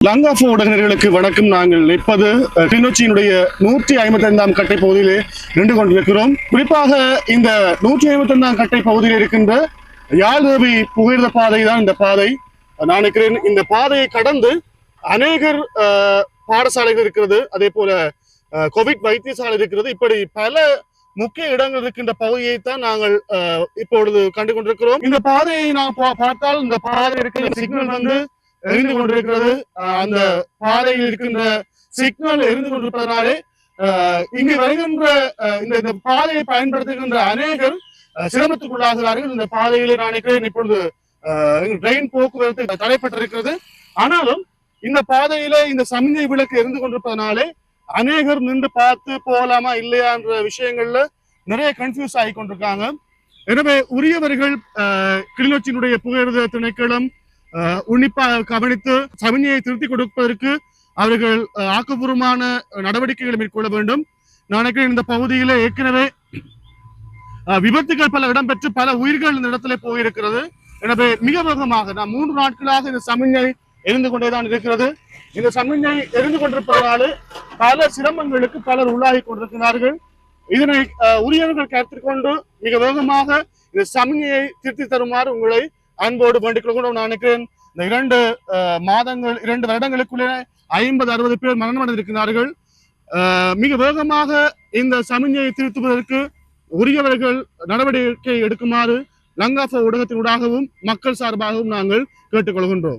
லங்காஃபோ ஊடகர்களுக்கு வணக்கம். நாங்கள் இப்போது கிளிநொச்சியினுடைய 155ஆம் கட்டை பகுதியிலே நின்று கொண்டிருக்கிறோம். குறிப்பாக இந்த 155ஆம் கட்டை பகுதியில் இருக்கின்ற யாழ்தேவி புகையிரத பாதை தான் இந்த பாதை. நான் நினைக்கிறேன் இந்த பாதையை கடந்து அநேகர் பாடசாலைகள் இருக்கிறது, அதே போல கோவிட் வைத்தியசாலை இருக்கிறது. இப்படி பல முக்கிய இடங்கள் இருக்கின்ற பகுதியை தான் நாங்கள் இப்பொழுது கண்டு கொண்டிருக்கிறோம். இந்த பாதையை நான் பார்த்தால் இந்த பாதை இருக்கிற சிக்னல் வந்து எரிந்து கொண்டிருக்கிறது. அந்த பாதையில் இருக்கின்ற சிக்னல் எரிந்து கொண்டிருப்பதனாலே இங்கு வருகின்ற இந்த பாதையை பயன்படுத்துகின்ற அநேகர் சிரமத்துக்குள்ளாகிறார்கள். இந்த பாதையிலே நான் நினைக்கிறேன் இப்பொழுது ட்ரெயின் போக்குவரத்து தடைப்பட்டிருக்கிறது. ஆனாலும் இந்த பாதையில இந்த சமிஞ்சை விளக்கு எரிந்து கொண்டிருப்பதனாலே அநேகர் நின்று பார்த்து போகலாமா இல்லையா என்ற விஷயங்கள்ல நிறைய கன்ஃபியூஸ் ஆகி கொண்டிருக்காங்க. எனவே உரியவர்கள் கிளிநொச்சியினுடைய புகையிரத திணைக்களம் உன்னிப்பாக கவனித்து சமிஞ்சையை திருத்தி கொடுப்பதற்கு அவர்கள் ஆக்கப்பூர்வமான நடவடிக்கைகளை மேற்கொள்ள வேண்டும். நான் நினைக்கிறேன் இந்த பகுதியில ஏற்கனவே விபத்துகள் பல இடம்பெற்று பல உயிர்கள் இந்த இடத்துல போயிருக்கிறது. எனவே மிக வேகமாக நான் 3 நாட்களாக இந்த சமிஞ்சை எரிந்து கொண்டேதான் இருக்கிறது. இந்த சமிஞ்சை எரிந்து கொண்டிருப்பதனால பல சிரமங்களுக்கு பலர் உள்ளாகி கொண்டிருக்கிறார்கள். இதனை உரியவர்கள் கருத்தில் கொண்டு மிக வேகமாக இந்த சமிஞ்சையை திருத்தி தருமாறு உங்களை அன்போடு வேண்டிக் கொள்கிறோம். நான் நினைக்கிறேன் இந்த 2 வருடங்களுக்குள்ளே 50-60 பேர் மரணமடைந்திருக்கிறார்கள். மிக வேகமாக இந்த சமிஞ்சையை திருத்துவதற்கு உரியவர்கள் நடவடிக்கை எடுக்குமாறு லங்காஃபோ ஊடகத்தினூடாகவும் மக்கள் சார்பாகவும் நாங்கள் கேட்டுக்கொள்கின்றோம்.